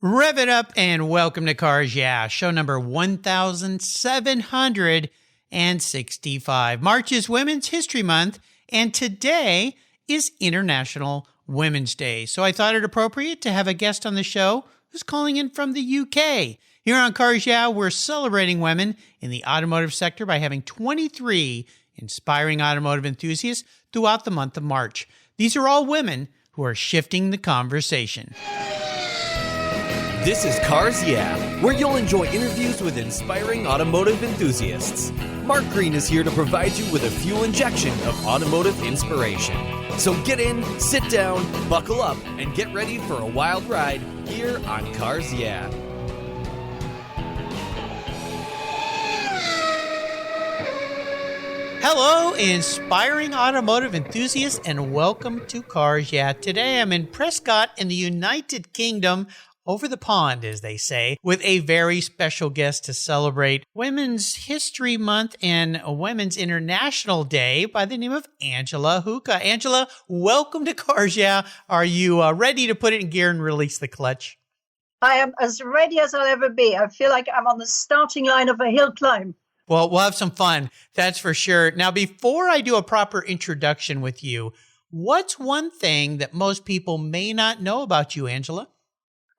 Rev it up and welcome to Cars Yeah, show number 1765. March is Women's History Month, and today is International Women's Day. So I thought it appropriate to have a guest on the show who's calling in from the UK. Here on Cars Yeah, we're celebrating women in the automotive sector by having 23 inspiring automotive enthusiasts throughout the month of March. These are all women who are shifting the conversation. This is Cars Yeah, where you'll enjoy interviews with inspiring automotive enthusiasts. Mark Green is here to provide you with a fuel injection of automotive inspiration. So get in, sit down, buckle up, and get ready for a wild ride here on Cars Yeah. Hello, inspiring automotive enthusiasts, and welcome to Cars Yeah. Today I'm in Prescott in the United Kingdom, over the pond, as they say, with a very special guest to celebrate Women's History Month and Women's International Day by the name of Angela Hucke. Angela, welcome to Cars Yeah. Are you ready to put it in gear and release the clutch? I am as ready as I'll ever be. I feel like I'm on the starting line of a hill climb. Well, we'll have some fun, that's for sure. Now, before I do a proper introduction with you, what's one thing that most people may not know about you, Angela?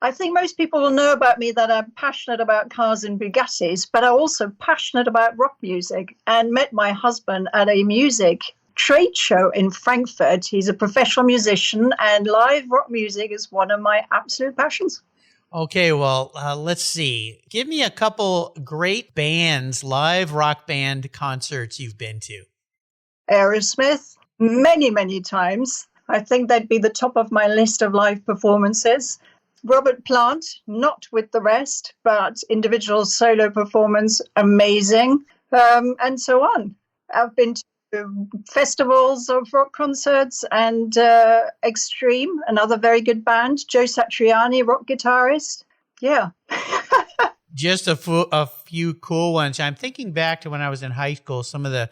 I think most people will know about me that I'm passionate about cars and Bugattis, but I'm also passionate about rock music and met my husband at a music trade show in Frankfurt. He's a professional musician, and live rock music is one of my absolute passions. Okay, well, let's see. Give me a couple great bands, live rock band concerts you've been to. Aerosmith, many times. I think that'd be the top of my list of live performances. Robert Plant, not with the rest, but individual solo performance, amazing, and so on. I've been to festivals of rock concerts and Extreme, another very good band. Joe Satriani, rock guitarist. Yeah. Just a few cool ones. I'm thinking back to when I was in high school, some of the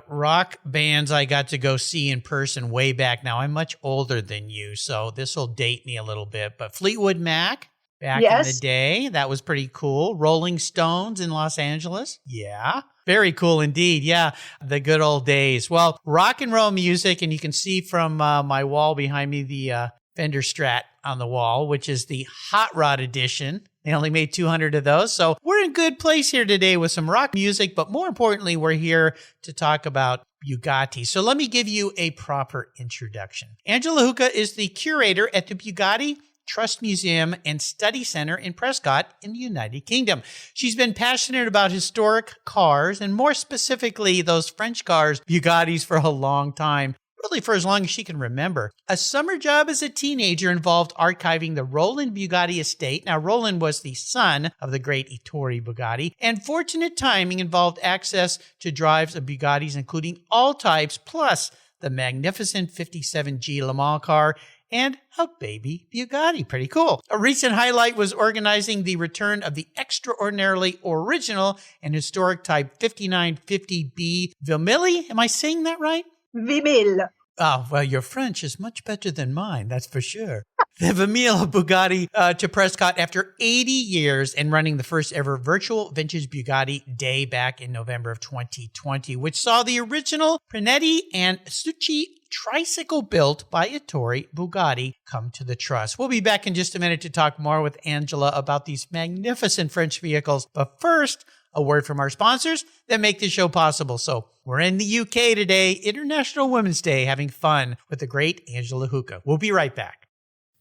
rock bands I got to go see in person way back. Now, I'm much older than you, so this will date me a little bit. But Fleetwood Mac, back in the day, that was pretty cool. Rolling Stones in Los Angeles. Yeah. Very cool indeed. Yeah, the good old days. Well, rock and roll music, and you can see from my wall behind me the Fender Strat on the wall, which is the Hot Rod Edition. They only made 200 of those. So we're in good place here today with some rock music, but more importantly, we're here to talk about Bugatti. So let me give you a proper introduction. Angela Hucke is the curator at the Bugatti Trust Museum and Study Center in Prescott in the United Kingdom. She's been passionate about historic cars, and more specifically, those French cars, Bugattis, for a long time. Really for as long as she can remember. A summer job as a teenager involved archiving the Roland Bugatti estate. Now, Roland was the son of the great Ettore Bugatti, and fortunate timing involved access to drives of Bugattis, including all types, plus the magnificent 57G Le Mans car and a baby Bugatti. Pretty cool. A recent highlight was organizing the return of the extraordinarily original and historic Type 5950B Vermilli. Am I saying that right? Vimille. Oh, well, your French is much better than mine, that's for sure. The Vermilli Bugatti to Prescott after 80 years and running the first ever virtual vintage Bugatti day back in November of 2020, which saw the original Pinetti and Succi tricycle built by Ettore Bugatti come to the trust. We'll be back in just a minute to talk more with Angela about these magnificent French vehicles. But first, a word from our sponsors that make this show possible. So we're in the UK today, International Women's Day, having fun with the great Angela Hucke. We'll be right back.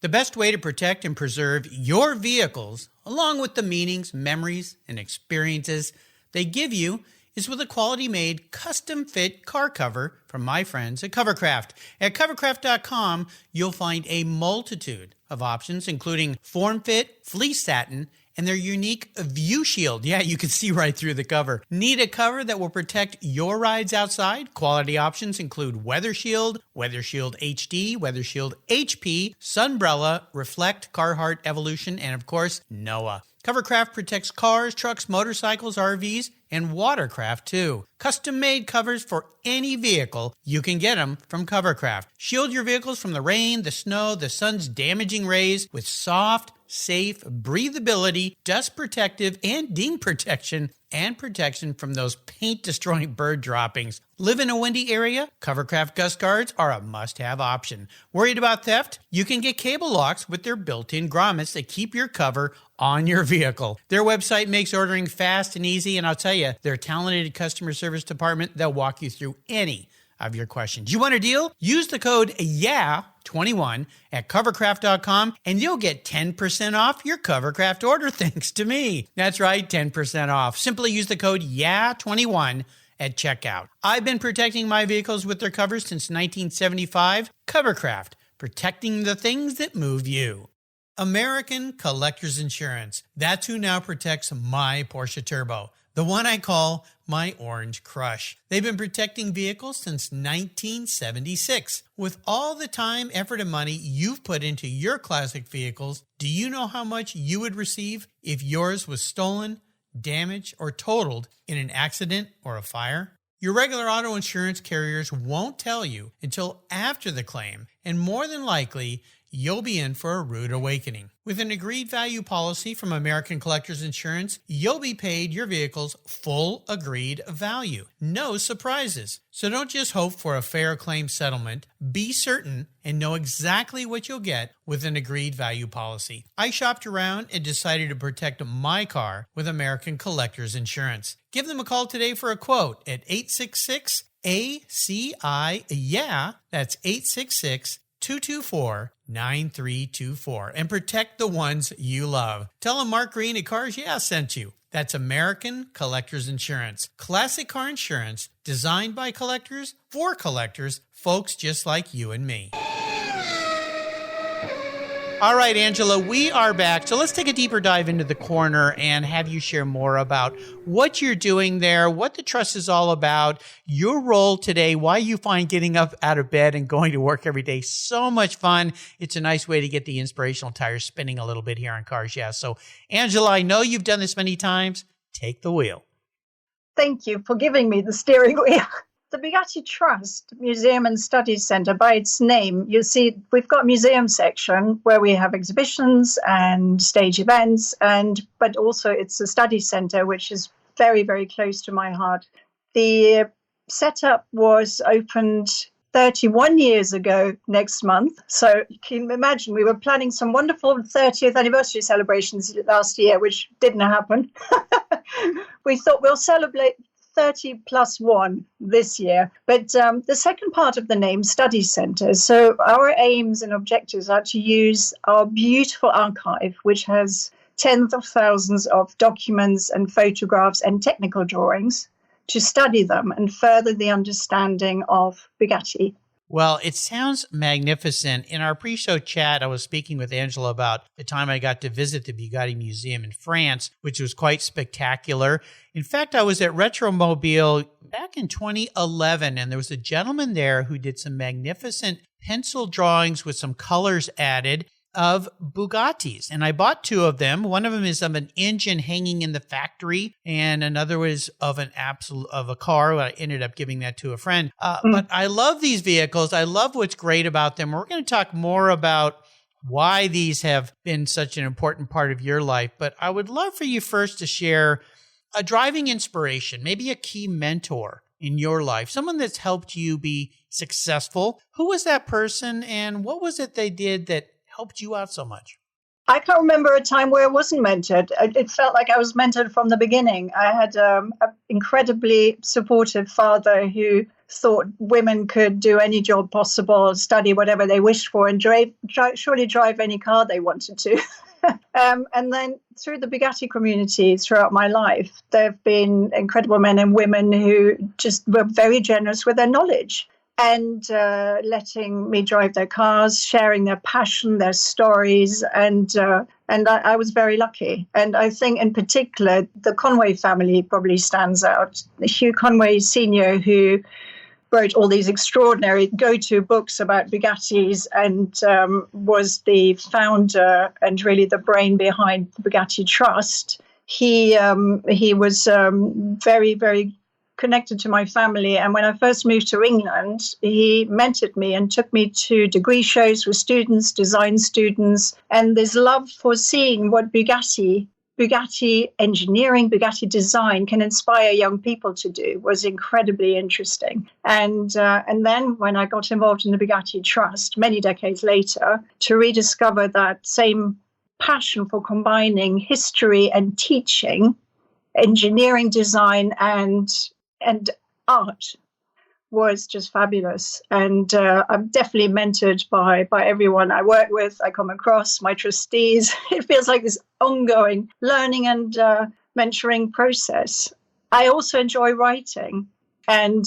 The best way to protect and preserve your vehicles, along with the meanings, memories, and experiences they give you, is with a quality-made, custom-fit car cover from my friends at Covercraft. At covercraft.com, you'll find a multitude of options, including form-fit, fleece satin, and their unique View Shield. Yeah, you can see right through the cover. Need a cover that will protect your rides outside? Quality options include Weather Shield, Weather Shield HD, Weather Shield HP, Sunbrella, Reflect, Carhartt Evolution, and of course, Noah. Covercraft protects cars, trucks, motorcycles, RVs, and watercraft too. Custom-made covers for any vehicle, you can get them from Covercraft. Shield your vehicles from the rain, the snow, the sun's damaging rays with soft, safe, breathability, dust protective, and ding protection, and protection from those paint-destroying bird droppings. Live in a windy area? Covercraft Gust Guards are a must-have option. Worried about theft? You can get cable locks with their built-in grommets that keep your cover on your vehicle. Their website makes ordering fast and easy, and I'll tell you, their talented customer service department, they'll walk you through any of your questions. You want a deal? Use the code YEAH21 at covercraft.com and you'll get 10% off your Covercraft order thanks to me. That's right, 10% off. Simply use the code YEAH21 at checkout. I've been protecting my vehicles with their covers since 1975. Covercraft, protecting the things that move you. American Collectors Insurance. That's who now protects my Porsche Turbo, the one I call my Orange Crush. They've been protecting vehicles since 1976. With all the time, effort, and money you've put into your classic vehicles, do you know how much you would receive if yours was stolen, damaged, or totaled in an accident or a fire? Your regular auto insurance carriers won't tell you until after the claim, and more than likely, you'll be in for a rude awakening. With an agreed value policy from American Collectors Insurance, you'll be paid your vehicle's full agreed value. No surprises. So don't just hope for a fair claim settlement. Be certain and know exactly what you'll get with an agreed value policy. I shopped around and decided to protect my car with American Collectors Insurance. Give them a call today for a quote at 866-ACI-YEAH. That's 866-224-9324 and protect the ones you love. Tell them Mark Green at Cars Yeah sent you. That's American Collectors Insurance. Classic car insurance designed by collectors for collectors, folks just like you and me. All right, Angela, we are back. So let's take a deeper dive into the corner and have you share more about what you're doing there, what the trust is all about, your role today, why you find getting up out of bed and going to work every day so much fun. It's a nice way to get the inspirational tires spinning a little bit here on Cars Yeah. So, Angela, I know you've done this many times. Take the wheel. Thank you for giving me the steering wheel. The Bugatti Trust Museum and Studies Centre, by its name, you see we've got a museum section where we have exhibitions and stage events, but also it's a study centre, which is very, very close to my heart. The setup was opened 31 years ago next month. So you can imagine we were planning some wonderful 30th anniversary celebrations last year, which didn't happen. We thought we'll celebrate 30 plus one this year. But the second part of the name, Study Centre. So our aims and objectives are to use our beautiful archive, which has tens of thousands of documents and photographs and technical drawings, to study them and further the understanding of Bugatti. Well, it sounds magnificent. In our pre-show chat, I was speaking with Angela about the time I got to visit the Bugatti Museum in France, which was quite spectacular. In fact, I was at Retromobile back in 2011, and there was a gentleman there who did some magnificent pencil drawings with some colors added of Bugattis. And I bought two of them. One of them is of an engine hanging in the factory, and another was of a car. I ended up giving that to a friend. But I love these vehicles. I love what's great about them. We're going to talk more about why these have been such an important part of your life. But I would love for you first to share a driving inspiration, maybe a key mentor in your life, someone that's helped you be successful. Who was that person, and what was it they did that helped you out so much? I can't remember a time where I wasn't mentored. It felt like I was mentored from the beginning. I had an incredibly supportive father who thought women could do any job possible, study whatever they wished for, and surely drive any car they wanted to. And then through the Bugatti community throughout my life, there have been incredible men and women who just were very generous with their knowledge and letting me drive their cars, sharing their passion, their stories. And I was very lucky. And I think in particular, the Conway family probably stands out. Hugh Conway Sr., who wrote all these extraordinary go-to books about Bugattis and was the founder and really the brain behind the Bugatti Trust. He was very, very connected to my family. And when I first moved to England, he mentored me and took me to degree shows with students, design students, and this love for seeing what Bugatti engineering, Bugatti design can inspire young people to do was incredibly interesting. And then when I got involved in the Bugatti Trust many decades later, to rediscover that same passion for combining history and teaching, engineering, design, and art was just fabulous. And I'm definitely mentored by everyone I work with, I come across, my trustees. It feels like this ongoing learning and mentoring process. I also enjoy writing. And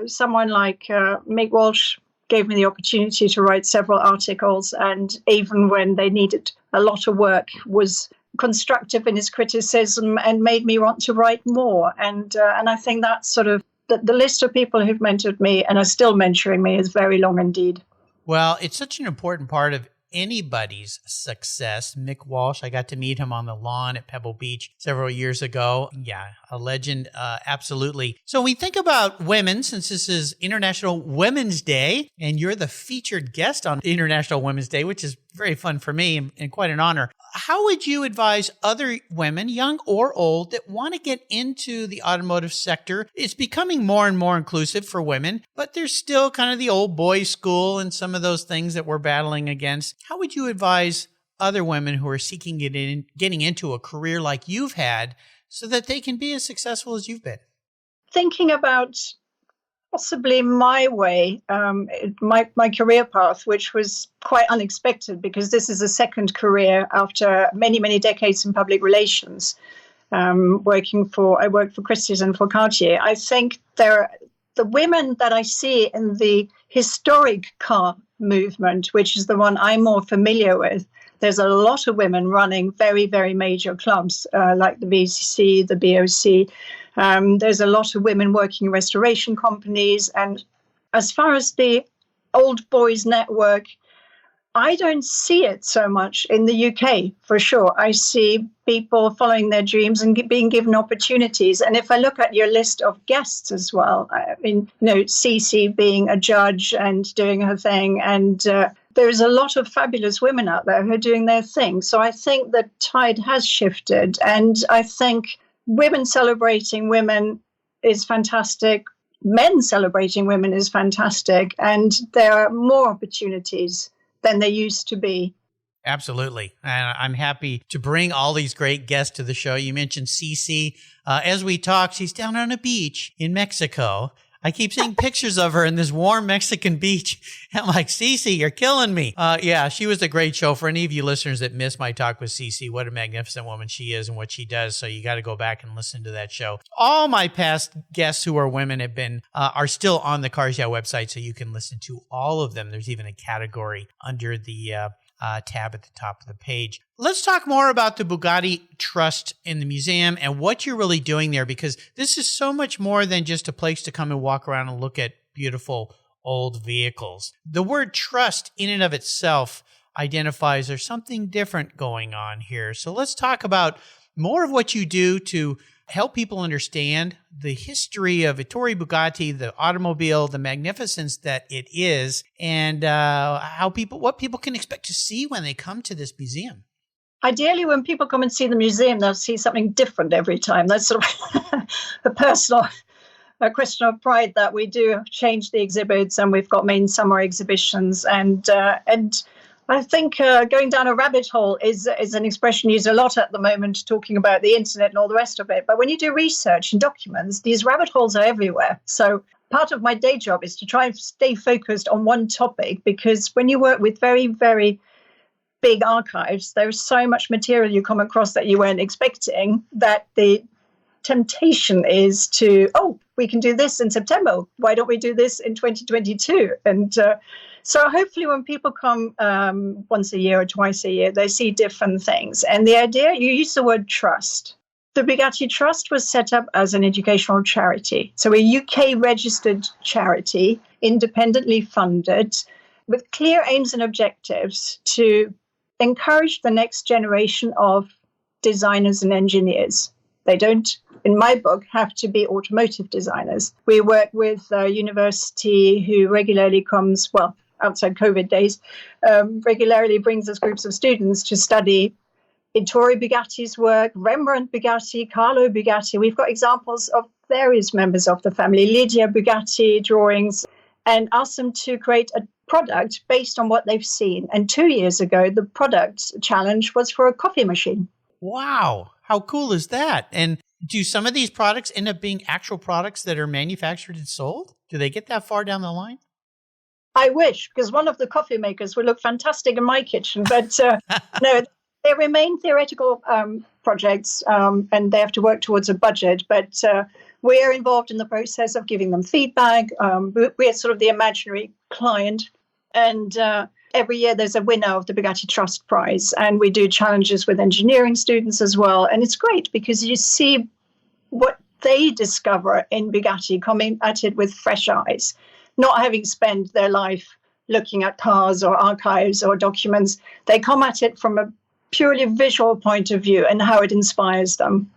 someone like Mick Walsh gave me the opportunity to write several articles. And even when they needed a lot of work, was constructive in his criticism and made me want to write more. And I think that's sort of the list of people who've mentored me and are still mentoring me is very long indeed. Well, it's such an important part of anybody's success. Mick Walsh, I got to meet him on the lawn at Pebble Beach several years ago. Yeah, a legend, absolutely. So we think about women, since this is International Women's Day, and you're the featured guest on International Women's Day, which is very fun for me and quite an honor. How would you advise other women, young or old, that want to get into the automotive sector? It's becoming more and more inclusive for women, but there's still kind of the old boys' school and some of those things that we're battling against. How would you advise other women who are seeking getting into a career like you've had so that they can be as successful as you've been? Thinking about possibly my way, my career path, which was quite unexpected because this is a second career after many, many decades in public relations. I worked for Christie's and for Cartier. I think the women that I see in the historic car movement, which is the one I'm more familiar with, there's a lot of women running very, very major clubs like the BCC, the BOC. There's a lot of women working in restoration companies. And as far as the old boys network, I don't see it so much in the UK, for sure. I see people following their dreams and being given opportunities. And if I look at your list of guests as well, I mean, Cece being a judge and doing her thing, and there's a lot of fabulous women out there who are doing their thing. So I think the tide has shifted. And I think women celebrating women is fantastic. Men celebrating women is fantastic. And there are more opportunities than there used to be. Absolutely. And I'm happy to bring all these great guests to the show. You mentioned Cece. As we talk, she's down on a beach in Mexico. I keep seeing pictures of her in this warm Mexican beach. I'm like, Cece, you're killing me. Yeah, she was a great show. For any of you listeners that missed my talk with Cece, what a magnificent woman she is and what she does. So you got to go back and listen to that show. All my past guests who are women have been are still on the Cars Yeah website, so you can listen to all of them. There's even a category under the tab at the top of the page. Let's talk more about the Bugatti Trust in the museum and what you're really doing there, because this is so much more than just a place to come and walk around and look at beautiful old vehicles. The word trust in and of itself identifies there's something different going on here. So let's talk about more of what you do to help people understand the history of Ettore Bugatti, the automobile, the magnificence that it is, and what people can expect to see when they come to this museum. Ideally, when people come and see the museum, they'll see something different every time. That's sort of a question of pride that we do change the exhibits, and we've got main summer exhibitions, and I think going down a rabbit hole is an expression used a lot at the moment, talking about the internet and all the rest of it. But when you do research and documents, these rabbit holes are everywhere. So part of my day job is to try and stay focused on one topic, because when you work with very, very big archives, there's so much material you come across that you weren't expecting, that the temptation is to, we can do this in September. Why don't we do this in 2022? And so hopefully when people come once a year or twice a year, they see different things. And the idea, you use the word trust. The Bugatti Trust was set up as an educational charity. So a UK registered charity, independently funded, with clear aims and objectives to encourage the next generation of designers and engineers. They don't, in my book, have to be automotive designers. We work with a university who regularly comes, well, outside COVID days, regularly brings us groups of students to study Ettore Bugatti's work, Rembrandt Bugatti, Carlo Bugatti. We've got examples of various members of the family, Lydia Bugatti drawings, and ask them to create a product based on what they've seen. And 2 years ago, the product challenge was for a coffee machine. Wow. How cool is that? And do some of these products end up being actual products that are manufactured and sold? Do they get that far down the line? I wish, because one of the coffee makers would look fantastic in my kitchen. But no, they remain theoretical projects, and they have to work towards a budget. But we are involved in the process of giving them feedback. We are sort of the imaginary client. And every year there's a winner of the Bugatti Trust Prize. And we do challenges with engineering students as well. And it's great because you see what they discover in Bugatti, coming at it with fresh eyes, not having spent their life looking at cars or archives or documents. They come at it from a purely visual point of view and how it inspires them.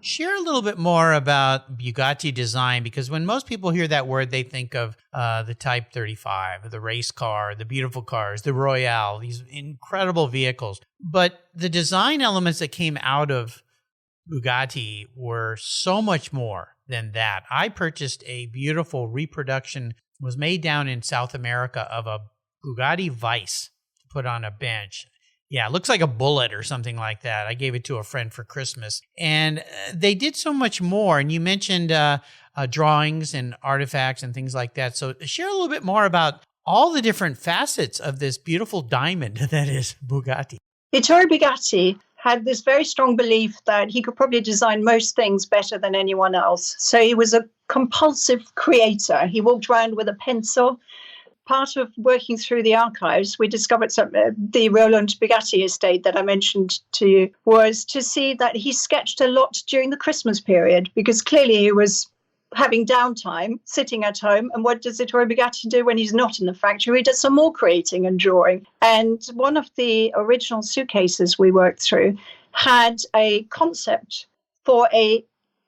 Share a little bit more about Bugatti Design, because when most people hear that word, they think of the Type 35, the race car, the beautiful cars, the Royale, these incredible vehicles. But the design elements that came out of Bugatti were so much more than that. I purchased a beautiful reproduction, was made down in South America, of a Bugatti Vice to put on a bench. Yeah, it looks like a bullet or something like that. I gave it to a friend for Christmas. And they did so much more. And you mentioned drawings and artifacts and things like that. So share a little bit more about all the different facets of this beautiful diamond that is Bugatti. Ettore Bugatti had this very strong belief that he could probably design most things better than anyone else. So he was a compulsive creator. He walked around with a pencil. Part of working through the archives, we discovered the Roland Bugatti estate that I mentioned to you, was to see that he sketched a lot during the Christmas period, because clearly he was having downtime, sitting at home. And what does Ettore Bugatti do when he's not in the factory? He does some more creating and drawing. And one of the original suitcases we worked through had a concept for a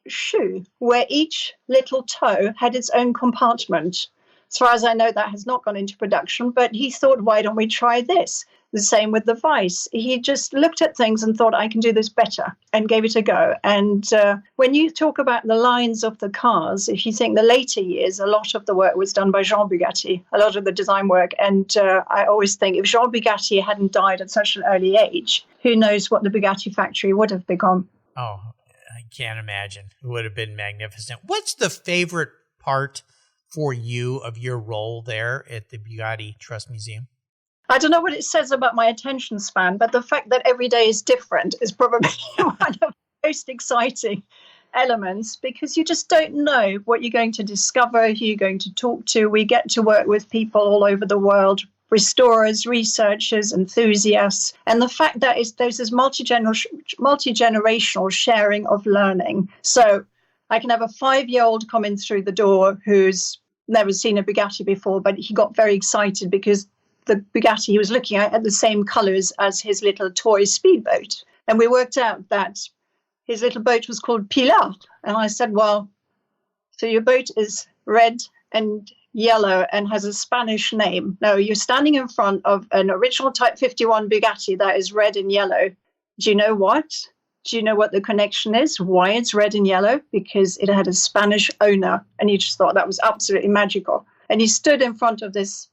shoe where each little toe had its own compartment. As far as I know, that has not gone into production, but he thought, why don't we try this? The same with the Vice. He just looked at things and thought, I can do this better, and gave it a go. And when you talk about the lines of the cars, if you think the later years, a lot of the work was done by Jean Bugatti, a lot of the design work. And I always think if Jean Bugatti hadn't died at such an early age, who knows what the Bugatti factory would have become. Oh, I can't imagine. It would have been magnificent. What's the favorite part for you of your role there at the Bugatti Trust Museum? I don't know what it says about my attention span, but the fact that every day is different is probably one of the most exciting elements, because you just don't know what you're going to discover, who you're going to talk to. We get to work with people all over the world, restorers, researchers, enthusiasts. And the fact that there's this multi-generational sharing of learning. So I can have a 5-year-old come in through the door who's never seen a Bugatti before, but he got very excited because the Bugatti he was looking at had the same colors as his little toy speedboat. And we worked out that his little boat was called Pilar. And I said, well, so your boat is red and yellow and has a Spanish name. No, you're standing in front of an original Type 51 Bugatti that is red and yellow. Do you know what? Do you know what the connection is? Why it's red and yellow? Because it had a Spanish owner. And he just thought that was absolutely magical. And he stood in front of this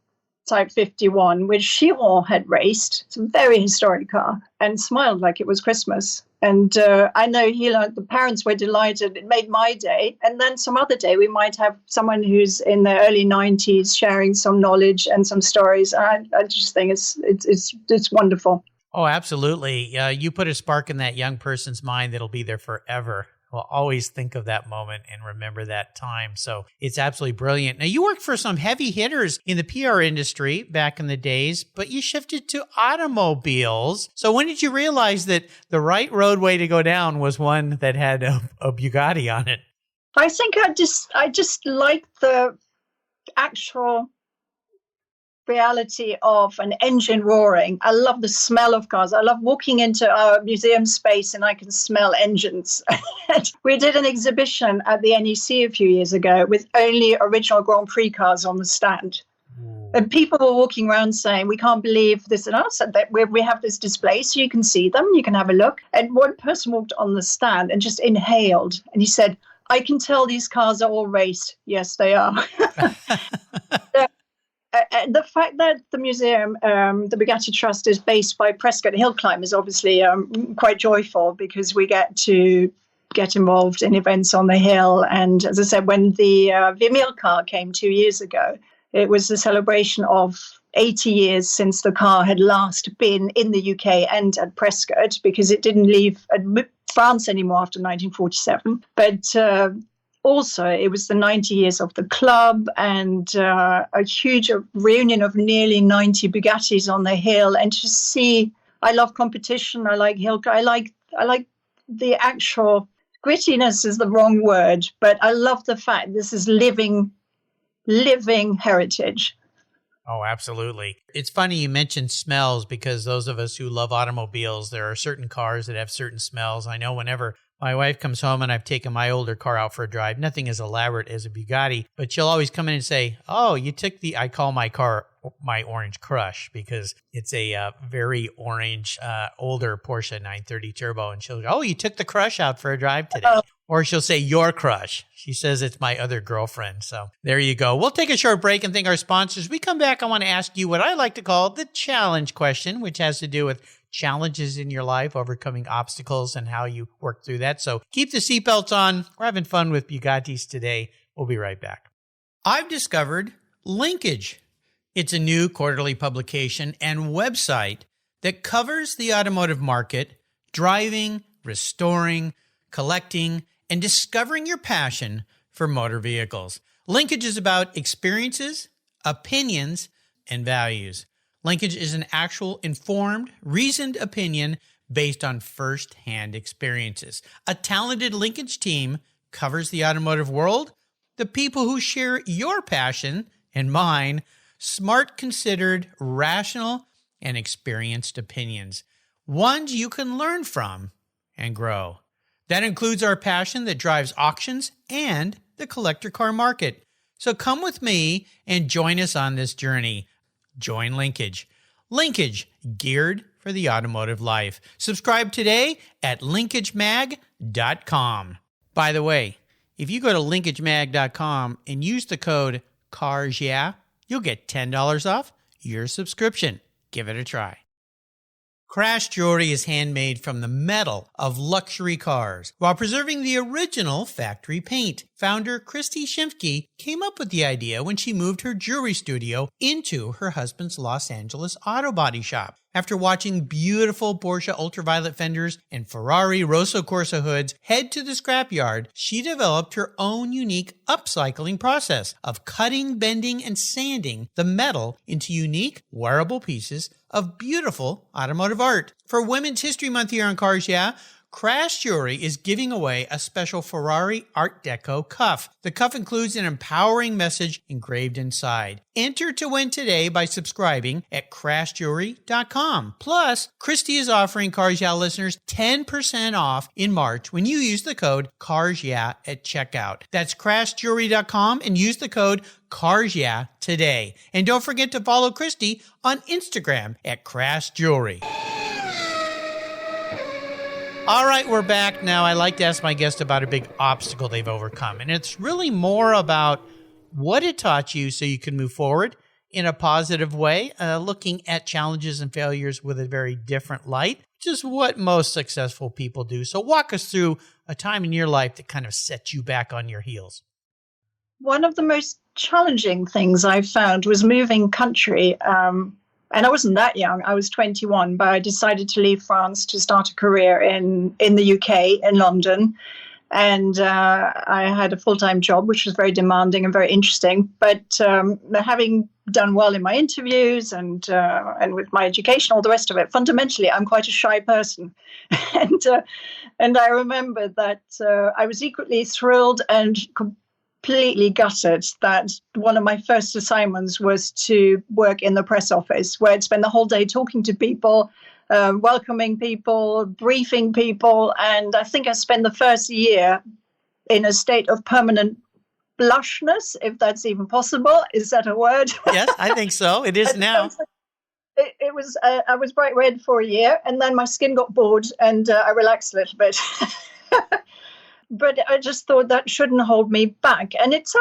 Type 51, which Chiron had raced. It's a very historic car, and smiled like it was Christmas. And I know the parents were delighted. It made my day. And then some other day, we might have someone who's in their early 90s sharing some knowledge and some stories. I just think it's wonderful. Oh, absolutely. You put a spark in that young person's mind that'll be there forever. We'll always think of that moment and remember that time. So it's absolutely brilliant. Now, you worked for some heavy hitters in the PR industry back in the days, but you shifted to automobiles. So when did you realize that the right roadway to go down was one that had a Bugatti on it? I think I just like the actual reality of an engine roaring. I love the smell of cars. I love walking into our museum space and I can smell engines. We did an exhibition at the NEC a few years ago with only original Grand Prix cars on the stand. And people were walking around saying, we can't believe this and us, that we have this display so you can see them, you can have a look. And one person walked on the stand and just inhaled. And he said, I can tell these cars are all raced. Yes, they are. The fact that the museum, the Bugatti Trust, is based by Prescott hill climb is obviously quite joyful because we get involved in events on the hill. And as I said, when the Vimil car came 2 years ago, it was the celebration of 80 years since the car had last been in the UK and at Prescott, because it didn't leave France anymore after 1947. But also, it was the 90 years of the club and a huge reunion of nearly 90 Bugattis on the hill. And to see, I love competition. I like hill. I like the actual grittiness is the wrong word, but I love the fact this is living heritage. Oh, absolutely. It's funny you mentioned smells, because those of us who love automobiles, there are certain cars that have certain smells. I know whenever my wife comes home and I've taken my older car out for a drive, nothing as elaborate as a Bugatti, but she'll always come in and say, oh, you took I call my car my Orange Crush, because it's a very orange, older Porsche 930 Turbo. And she'll go, oh, you took the Crush out for a drive today. Or she'll say, your crush. She says it's my other girlfriend. So there you go. We'll take a short break and thank our sponsors. We come back, I want to ask you what I like to call the challenge question, which has to do with challenges in your life, overcoming obstacles, and how you work through that. So keep the seatbelts on. We're having fun with Bugattis today. We'll be right back. I've discovered Linkage. It's a new quarterly publication and website that covers the automotive market, driving, restoring, collecting, and discovering your passion for motor vehicles. Linkage is about experiences, opinions, and values. Linkage is an actual informed, reasoned opinion based on first-hand experiences. A talented Linkage team covers the automotive world, the people who share your passion and mine, smart, considered, rational, and experienced opinions, ones you can learn from and grow. That includes our passion that drives auctions and the collector car market. So come with me and join us on this journey. Join Linkage. Linkage, geared for the automotive life. Subscribe today at linkagemag.com. By the way, if you go to linkagemag.com and use the code CARSYEAH, you'll get $10 off your subscription. Give it a try. Crash jewelry is handmade from the metal of luxury cars while preserving the original factory paint. Founder Christy Shimke came up with the idea when she moved her jewelry studio into her husband's Los Angeles auto body shop. After watching beautiful Porsche ultraviolet fenders and Ferrari Rosso Corsa hoods head to the scrapyard, she developed her own unique upcycling process of cutting, bending, and sanding the metal into unique, wearable pieces of beautiful automotive art. For Women's History Month here on Cars Yeah!, Crash Jewelry is giving away a special Ferrari Art Deco cuff. The cuff includes an empowering message engraved inside. Enter to win today by subscribing at crashjewelry.com. Plus, Christy is offering Cars Yeah! listeners 10% off in March when you use the code CARSYEAH at checkout. That's crashjewelry.com and use the code CARSYEAH today. And don't forget to follow Christy on Instagram at Crash Jewelry. All right, we're back. Now, I like to ask my guest about a big obstacle they've overcome. And it's really more about what it taught you so you can move forward in a positive way, looking at challenges and failures with a very different light, which is what most successful people do. So walk us through a time in your life that kind of set you back on your heels. One of the most challenging things I found was moving country. And I wasn't that young. I was 21, but I decided to leave France to start a career in the UK, in London. And I had a full-time job, which was very demanding and very interesting. But having done well in my interviews and with my education, all the rest of it, fundamentally, I'm quite a shy person. And I remember that I was equally thrilled and completely gutted that one of my first assignments was to work in the press office, where I'd spend the whole day talking to people, welcoming people, briefing people. And I think I spent the first year in a state of permanent blushness, if that's even possible. Is that a word? Yes, I think so. It is now. It was, I was bright red for a year, and then my skin got bored and I relaxed a little bit. But I just thought that shouldn't hold me back. And it's,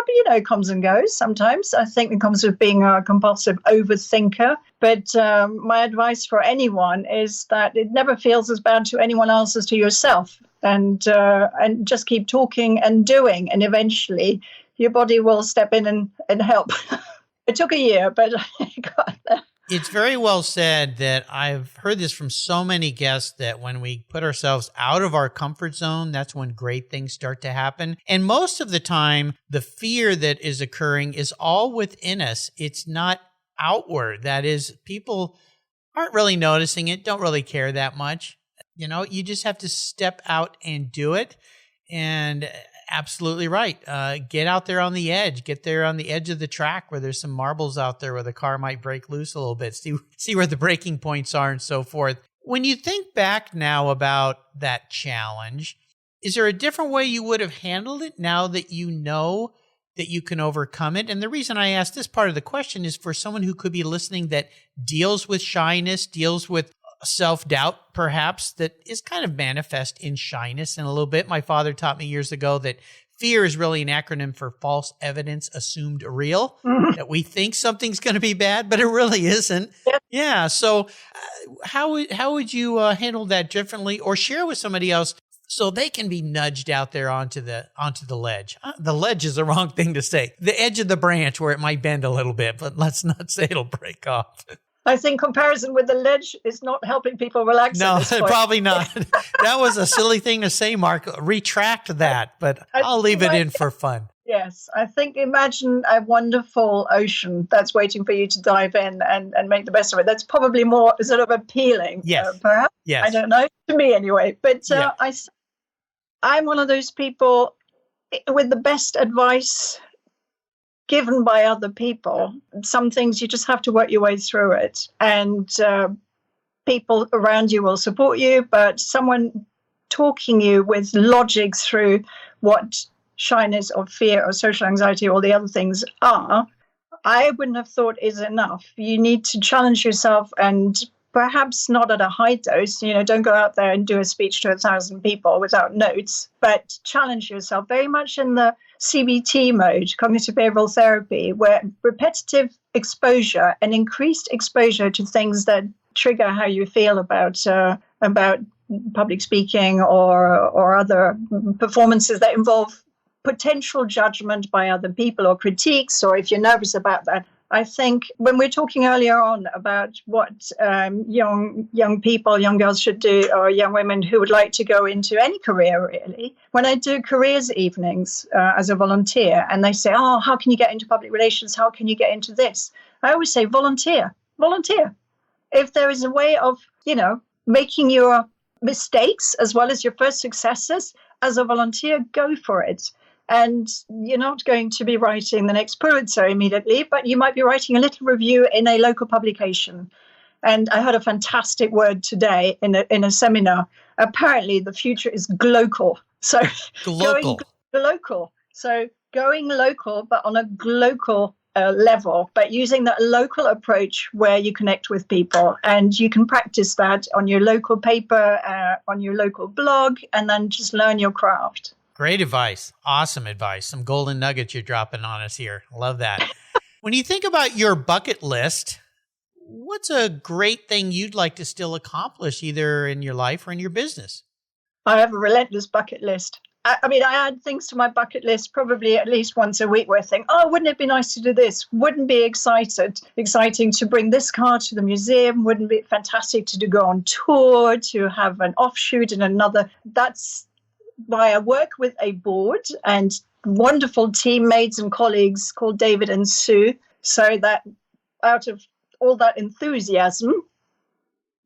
comes and goes sometimes. I think it comes with being a compulsive overthinker. But my advice for anyone is that it never feels as bad to anyone else as to yourself. And just keep talking and doing. And eventually your body will step in and help. It took a year, but I got there. It's very well said that I've heard this from so many guests that when we put ourselves out of our comfort zone, that's when great things start to happen. And most of the time, the fear that is occurring is all within us. It's not outward. That is, people aren't really noticing it, don't really care that much. You just have to step out and do it. And absolutely right. Get out there on the edge. Get there on the edge of the track where there's some marbles out there where the car might break loose a little bit. See where the breaking points are and so forth. When you think back now about that challenge, is there a different way you would have handled it now that you know that you can overcome it? And the reason I ask this part of the question is for someone who could be listening that deals with shyness, deals with self-doubt, perhaps, that is kind of manifest in shyness in a little bit. My father taught me years ago that fear is really an acronym for false evidence assumed real, that we think something's going to be bad, but it really isn't. Yeah. So how would you handle that differently, or share with somebody else so they can be nudged out there onto the ledge? The ledge is the wrong thing to say. The edge of the branch where it might bend a little bit, but let's not say it'll break off. I think comparison with the ledge is not helping people relax. No, probably not. That was a silly thing to say, Mark. Retract that, but I'll leave it in for fun. Yes, I think imagine a wonderful ocean that's waiting for you to dive in and make the best of it. That's probably more sort of appealing, perhaps. Yes. I don't know, to me anyway. But I'm one of those people with the best advice given by other people. Some things you just have to work your way through it, and people around you will support you, but someone talking you with logic through what shyness or fear or social anxiety or the other things are, I wouldn't have thought is enough. You need to challenge yourself, and perhaps not at a high dose. Don't go out there and do a speech to 1,000 people without notes, but challenge yourself very much in the CBT mode, cognitive behavioral therapy, where repetitive exposure and increased exposure to things that trigger how you feel about public speaking or other performances that involve potential judgment by other people or critiques, or if you're nervous about that. I think when we're talking earlier on about what young people, young girls should do, or young women who would like to go into any career, really, when I do careers evenings as a volunteer, and they say, oh, how can you get into public relations? How can you get into this? I always say, volunteer. If there is a way of, making your mistakes as well as your first successes as a volunteer, go for it. And you're not going to be writing the next Pulitzer immediately, but you might be writing a little review in a local publication. And I heard a fantastic word today in a seminar. Apparently, the future is glocal. So going local. So going local, but on a glocal level, but using that local approach where you connect with people. And you can practice that on your local paper, on your local blog, and then just learn your craft. Great advice. Awesome advice. Some golden nuggets you're dropping on us here. Love that. When you think about your bucket list, what's a great thing you'd like to still accomplish either in your life or in your business? I have a relentless bucket list. I add things to my bucket list probably at least once a week where I think, oh, wouldn't it be nice to do this? Wouldn't it be exciting to bring this car to the museum? Wouldn't it be fantastic to go on tour, to have an offshoot in another? That's why I work with a board and wonderful teammates and colleagues called David and Sue, so that out of all that enthusiasm,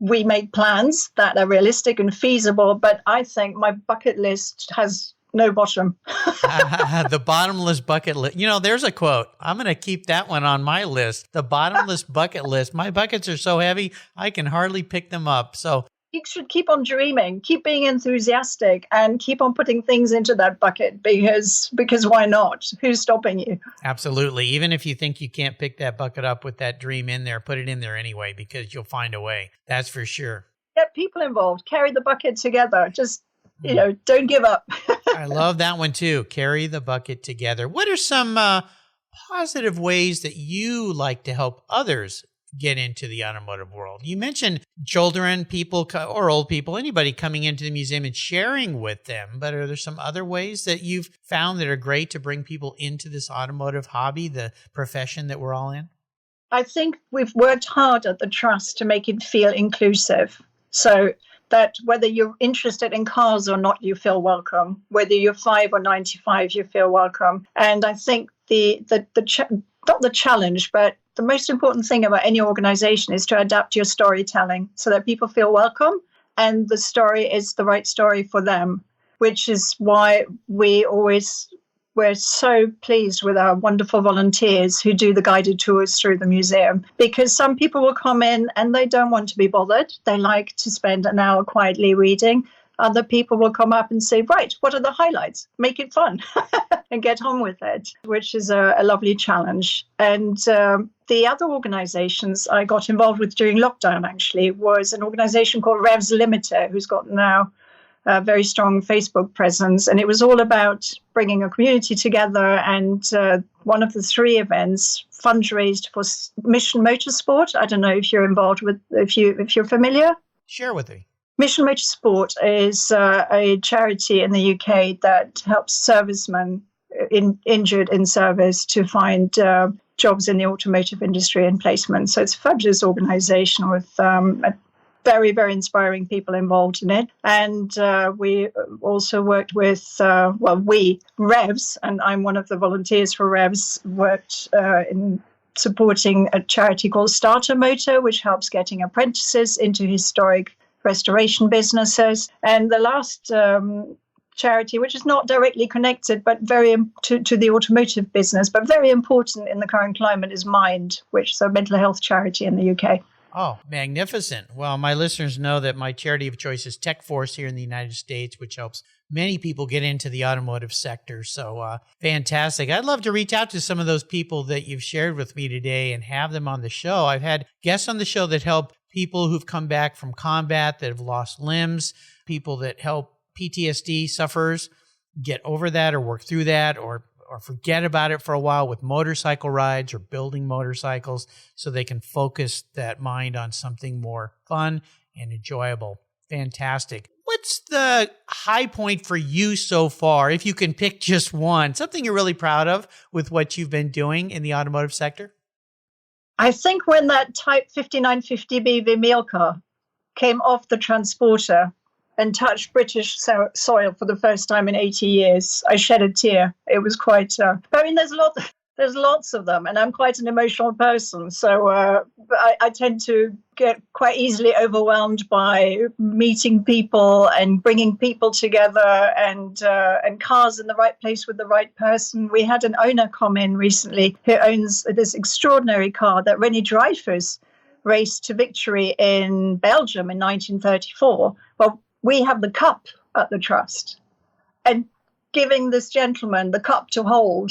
we make plans that are realistic and feasible. But I think my bucket list has no bottom. The bottomless bucket list. There's a quote. I'm going to keep that one on my list. The bottomless bucket list. My buckets are so heavy, I can hardly pick them up. So you should keep on dreaming, keep being enthusiastic, and keep on putting things into that bucket because why not? Who's stopping you? Absolutely. Even if you think you can't pick that bucket up with that dream in there, put it in there anyway because you'll find a way. That's for sure. Get people involved. Carry the bucket together. Just, don't give up. I love that one too. Carry the bucket together. What are some positive ways that you like to help others get into the automotive world? You mentioned children, people, or old people, anybody coming into the museum and sharing with them. But are there some other ways that you've found that are great to bring people into this automotive hobby, the profession that we're all in? I think we've worked hard at the Trust to make it feel inclusive. So that whether you're interested in cars or not, you feel welcome. Whether you're 5 or 95, you feel welcome. And I think not the challenge, but the most important thing about any organization is to adapt your storytelling so that people feel welcome and the story is the right story for them, which is why we're so pleased with our wonderful volunteers who do the guided tours through the museum, because some people will come in and they don't want to be bothered. They like to spend an hour quietly reading. Other people will come up and say, right, what are the highlights? Make it fun and get on with it, which is a lovely challenge. And the other organizations I got involved with during lockdown, actually, was an organization called Revs Limited, who's got now a very strong Facebook presence. And it was all about bringing a community together. And one of the 3 events fundraised for Mission Motorsport. I don't know if you're involved with, if you're familiar. Share with me. Mission Motorsport is a charity in the UK that helps servicemen injured in service to find jobs in the automotive industry and placement. So it's a fabulous organization with very, very inspiring people involved in it. And we also worked with, Revs, and I'm one of the volunteers for Revs, worked in supporting a charity called Starter Motor, which helps getting apprentices into historic restoration businesses. And the last charity, which is not directly connected, but very to the automotive business, but very important in the current climate, is Mind, which is a mental health charity in the UK. Oh, magnificent. Well, my listeners know that my charity of choice is Tech Force here in the United States, which helps many people get into the automotive sector. So fantastic. I'd love to reach out to some of those people that you've shared with me today and have them on the show. I've had guests on the show that help people who've come back from combat, that have lost limbs, people that help PTSD sufferers get over that or work through that or forget about it for a while with motorcycle rides or building motorcycles so they can focus that mind on something more fun and enjoyable. Fantastic. What's the high point for you so far, if you can pick just one, something you're really proud of with what you've been doing in the automotive sector? I think when that Type 5950B Vermeil car came off the transporter and touched British soil for the first time in 80 years, I shed a tear. It was quite, there's lots of them, and I'm quite an emotional person. So I tend to get quite easily overwhelmed by meeting people and bringing people together and cars in the right place with the right person. We had an owner come in recently who owns this extraordinary car that René Dreyfus raced to victory in Belgium in 1934. Well, we have the cup at the Trust, and giving this gentleman the cup to hold.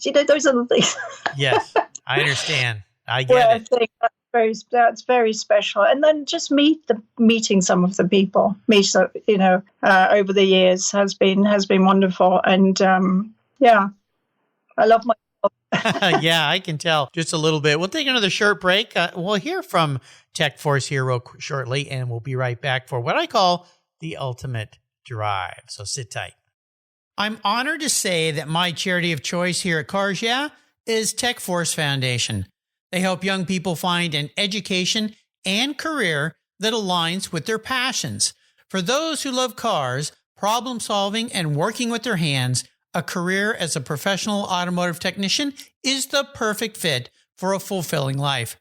Those are the things. Yes, I understand. I get it. I think that's very special. And then just meeting some of the people, over the years has been wonderful. And I love my job. Yeah, I can tell just a little bit. We'll take another short break. We'll hear from Tech Force here real shortly, and we'll be right back for what I call the ultimate drive. So sit tight. I'm honored to say that my charity of choice here at Cars Yeah! Is Tech Force Foundation. They help young people find an education and career that aligns with their passions. For those who love cars, problem solving, and working with their hands, a career as a professional automotive technician is the perfect fit for a fulfilling life.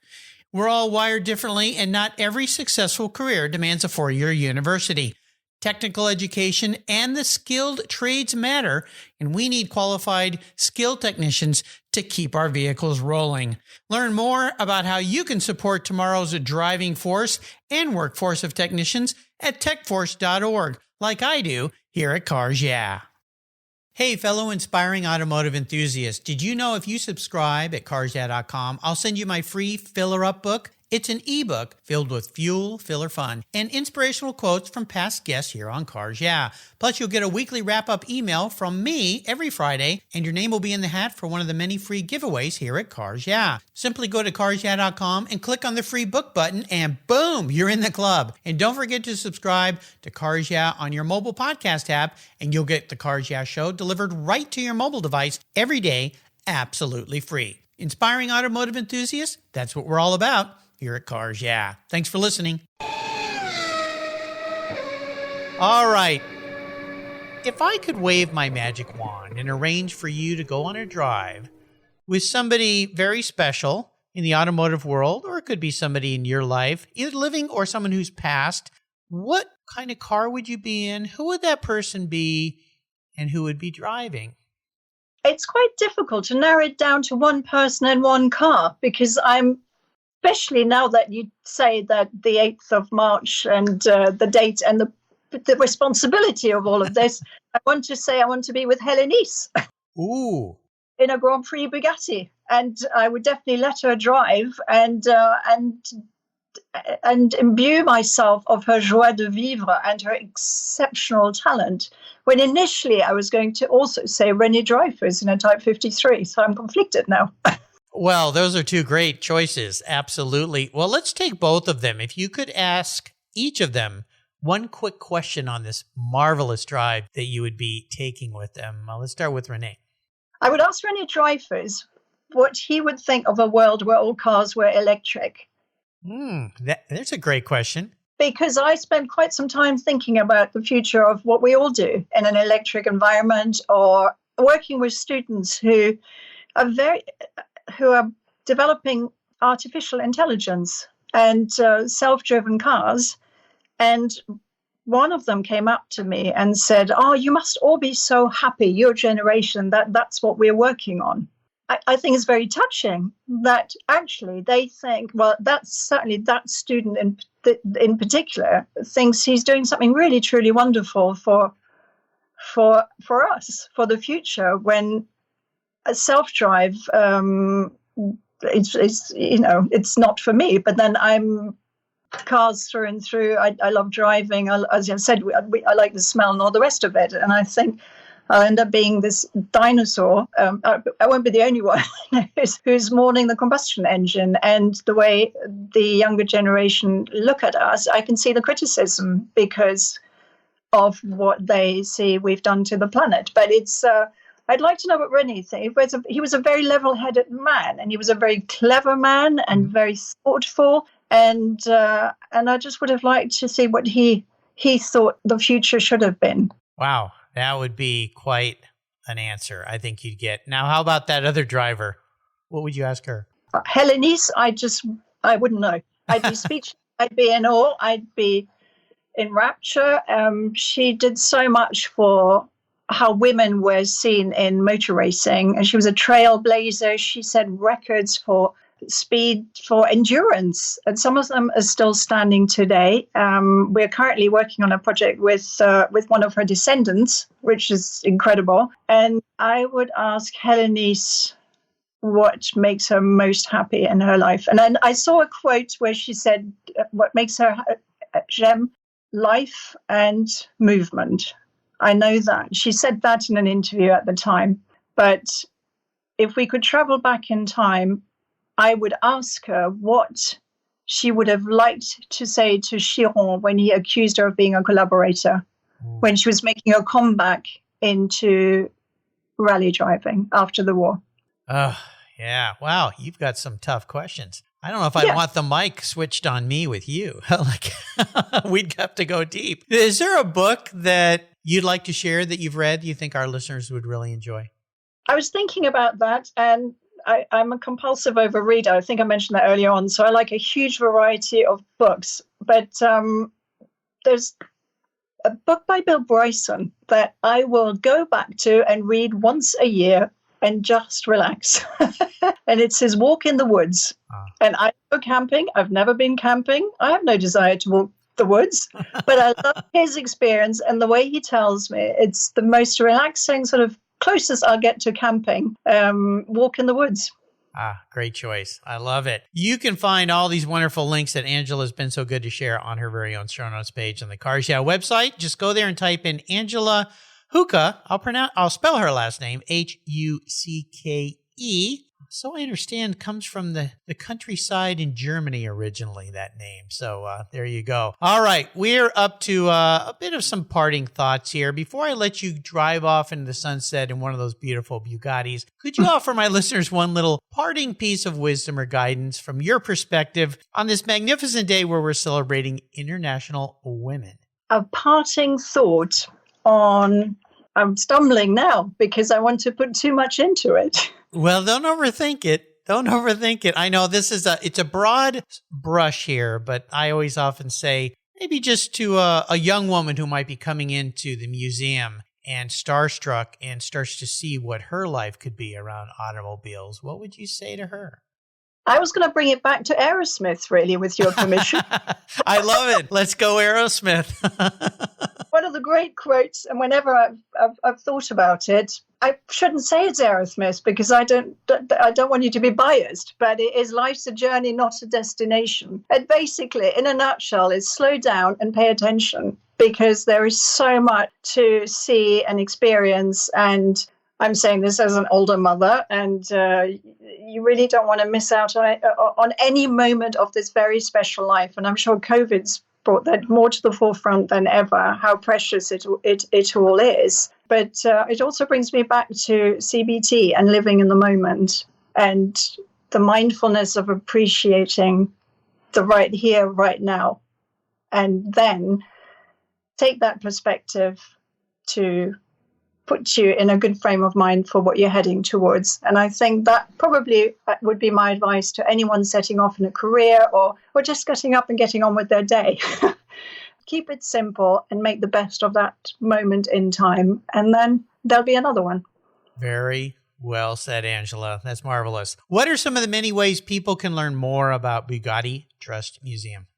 We're all wired differently, and not every successful career demands a 4-year university. Technical education and the skilled trades matter, and we need qualified, skilled technicians to keep our vehicles rolling. Learn more about how you can support tomorrow's driving force and workforce of technicians at techforce.org, like I do here at Cars Yeah. Hey, fellow inspiring automotive enthusiasts, did you know if you subscribe at carsyeah.com, I'll send you my free Filler Up book? It's an ebook filled with fuel, filler fun, and inspirational quotes from past guests here on Cars Yeah. Plus, you'll get a weekly wrap-up email from me every Friday, and your name will be in the hat for one of the many free giveaways here at Cars Yeah. Simply go to carsyeah.com and click on the free book button, and boom, you're in the club. And don't forget to subscribe to Cars Yeah on your mobile podcast app, and you'll get the Cars Yeah show delivered right to your mobile device every day, absolutely free. Inspiring automotive enthusiasts, that's what we're all about here at Cars Yeah. Thanks for listening. All right. If I could wave my magic wand and arrange for you to go on a drive with somebody very special in the automotive world, or it could be somebody in your life, either living or someone who's passed, what kind of car would you be in? Who would that person be, and who would be driving? It's quite difficult to narrow it down to one person and one car, because especially now that you say that the 8th of March and the date and the responsibility of all of this, I want to be with Helenice. Ooh. In a Grand Prix Bugatti. And I would definitely let her drive and imbue myself of her joie de vivre and her exceptional talent. When initially I was going to also say Renée Dreyfus in a Type 53, so I'm conflicted now. Well, those are two great choices. Absolutely. Well, let's take both of them. If you could ask each of them one quick question on this marvelous drive that you would be taking with them. Let's start with Renée. I would ask Renée Dreyfus what he would think of a world where all cars were electric. That's a great question. Because I spent quite some time thinking about the future of what we all do in an electric environment, or working with students who are developing artificial intelligence and self-driven cars. And one of them came up to me and said, "Oh, you must all be so happy, your generation, that's what we're working on." I think it's very touching that actually they think, well, that's certainly that student in particular thinks he's doing something really, truly wonderful for us, for the future, when a self-drive, it's not for me, but then I'm cars through and through. I love driving. As I said, I like the smell and all the rest of it. And I think I'll end up being this dinosaur. I won't be the only one who's mourning the combustion engine. And the way the younger generation look at us, I can see the criticism because of what they see we've done to the planet. But it's I'd like to know what Renée thinks. He was a very level-headed man, and he was a very clever man and very thoughtful. And I just would have liked to see what he thought the future should have been. Wow, that would be quite an answer I think you'd get. Now, how about that other driver? What would you ask her? Helenice, I wouldn't know. I'd be speechless. I'd be in awe. I'd be in rapture. She did so much for how women were seen in motor racing, and she was a trailblazer. She set records for speed, for endurance, and some of them are still standing today. We're currently working on a project with one of her descendants, which is incredible. And I would ask Helenice what makes her most happy in her life. And then I saw a quote where she said, what makes her j'aime life and movement. I know that. She said that in an interview at the time. But if we could travel back in time, I would ask her what she would have liked to say to Chiron when he accused her of being a collaborator, when she was making her comeback into rally driving after the war. Oh, yeah. Wow. You've got some tough questions. I don't know if I want the mic switched on me with you. We'd have to go deep. Is there a book that you'd like to share that you've read you think our listeners would really enjoy? I was thinking about that, and I'm a compulsive overreader. I think I mentioned that earlier on. So I like a huge variety of books. But there's a book by Bill Bryson that I will go back to and read once a year and just relax. And it's his Walk in the Woods. And I go camping. I've never been camping. I have no desire to walk the woods, but I love his experience and the way he tells me. It's the most relaxing, sort of closest I'll get to camping, walk in the woods. Great choice. I love it. You can find all these wonderful links that Angela's been so good to share on her very own show notes page on the Cars Yeah website. Just go there and type in Angela Hucke. I'll spell her last name, Hucke. So I understand comes from the countryside in Germany originally, that name. So there you go. All right. We're up to a bit of some parting thoughts here. Before I let you drive off into the sunset in one of those beautiful Bugattis, could you offer my listeners one little parting piece of wisdom or guidance from your perspective on this magnificent day where we're celebrating International Women? A parting thought on... I'm stumbling now because I want to put too much into it. Well, don't overthink it. Don't overthink it. I know it's a broad brush here, but I always often say maybe just to a young woman who might be coming into the museum and starstruck and starts to see what her life could be around automobiles. What would you say to her? I was going to bring it back to Aerosmith, really, with your permission. I love it. Let's go Aerosmith. One of the great quotes, and whenever I've thought about it, I shouldn't say it's Aerosmith because I don't want you to be biased, but it is life's a journey, not a destination. And basically, in a nutshell, is slow down and pay attention because there is so much to see and experience. And I'm saying this as an older mother, and you really don't want to miss out on any moment of this very special life. And I'm sure COVID's brought that more to the forefront than ever, how precious it all is. But it also brings me back to CBT and living in the moment and the mindfulness of appreciating the right here, right now, and then take that perspective to put you in a good frame of mind for what you're heading towards. And I think that probably would be my advice to anyone setting off in a career or just getting up and getting on with their day. Keep it simple and make the best of that moment in time. And then there'll be another one. Very well said, Angela. That's marvelous. What are some of the many ways people can learn more about Bugatti Trust Museum?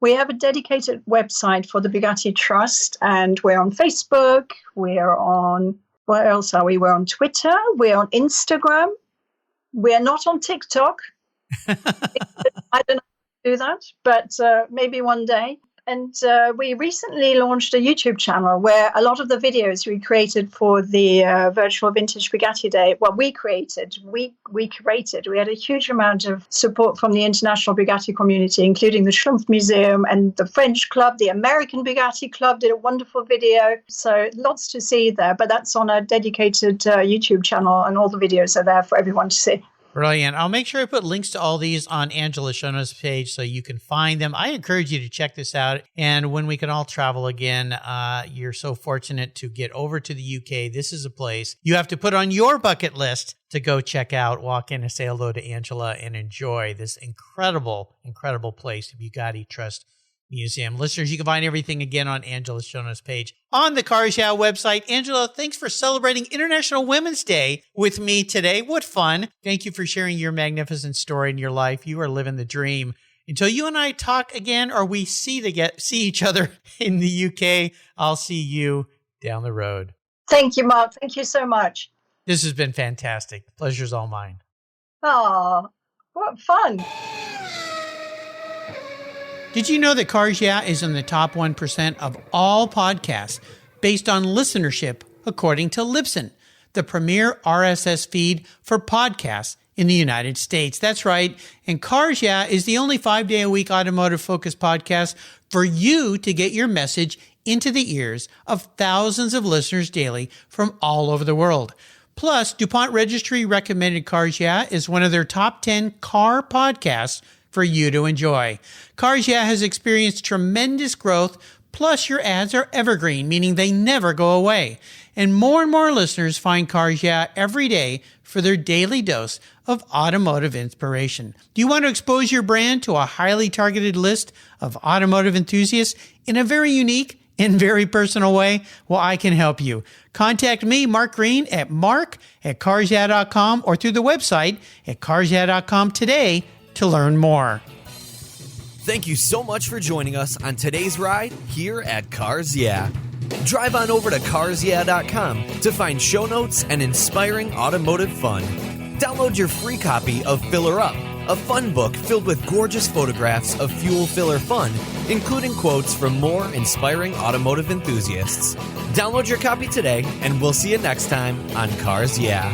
We have a dedicated website for the Bugatti Trust, and we're on Facebook. We're on, where else are we? We're on Twitter. We're on Instagram. We're not on TikTok. I don't know how to do that, but maybe one day. And we recently launched a YouTube channel where a lot of the videos we created for the virtual Vintage Bugatti Day, well, we created. We had a huge amount of support from the international Bugatti community, including the Schlumpf Museum and the French Club. The American Bugatti Club did a wonderful video. So lots to see there, but that's on a dedicated YouTube channel, and all the videos are there for everyone to see. Brilliant. I'll make sure I put links to all these on Angela's show notes page so you can find them. I encourage you to check this out. And when we can all travel again, you're so fortunate to get over to the UK. This is a place you have to put on your bucket list to go check out, walk in and say hello to Angela and enjoy this incredible, incredible place, the Bugatti Trust Museum. Listeners, you can find everything again on Angela's show notes page on the Cars Yeah website. Angela, thanks for celebrating International Women's Day with me today. What fun. Thank you for sharing your magnificent story in your life. You are living the dream. Until you and I talk again, or we see each other in the UK, I'll see you down the road. Thank you, Mark. Thank you so much. This has been fantastic. The pleasure's all mine. Oh, what fun. Did you know that Cars Yeah is in the top 1% of all podcasts based on listenership, according to Libsyn, the premier RSS feed for podcasts in the United States? That's right. And Cars Yeah is the only 5-day-a-week automotive-focused podcast for you to get your message into the ears of thousands of listeners daily from all over the world. Plus, DuPont Registry recommended Cars Yeah is one of their top 10 car podcasts for you to enjoy. Cars Yeah has experienced tremendous growth, plus your ads are evergreen, meaning they never go away. And more listeners find Cars Yeah every day for their daily dose of automotive inspiration. Do you want to expose your brand to a highly targeted list of automotive enthusiasts in a very unique in a very personal way? Well, I can help you. Contact me, Mark Green, at mark@carsyeah.com or through the website at carsyeah.com today to learn more. Thank you so much for joining us on today's ride here at Cars Yeah. Drive on over to carsyeah.com to find show notes and inspiring automotive fun. Download your free copy of Filler Up, a fun book filled with gorgeous photographs of fuel filler fun, including quotes from more inspiring automotive enthusiasts. Download your copy today, and we'll see you next time on Cars Yeah.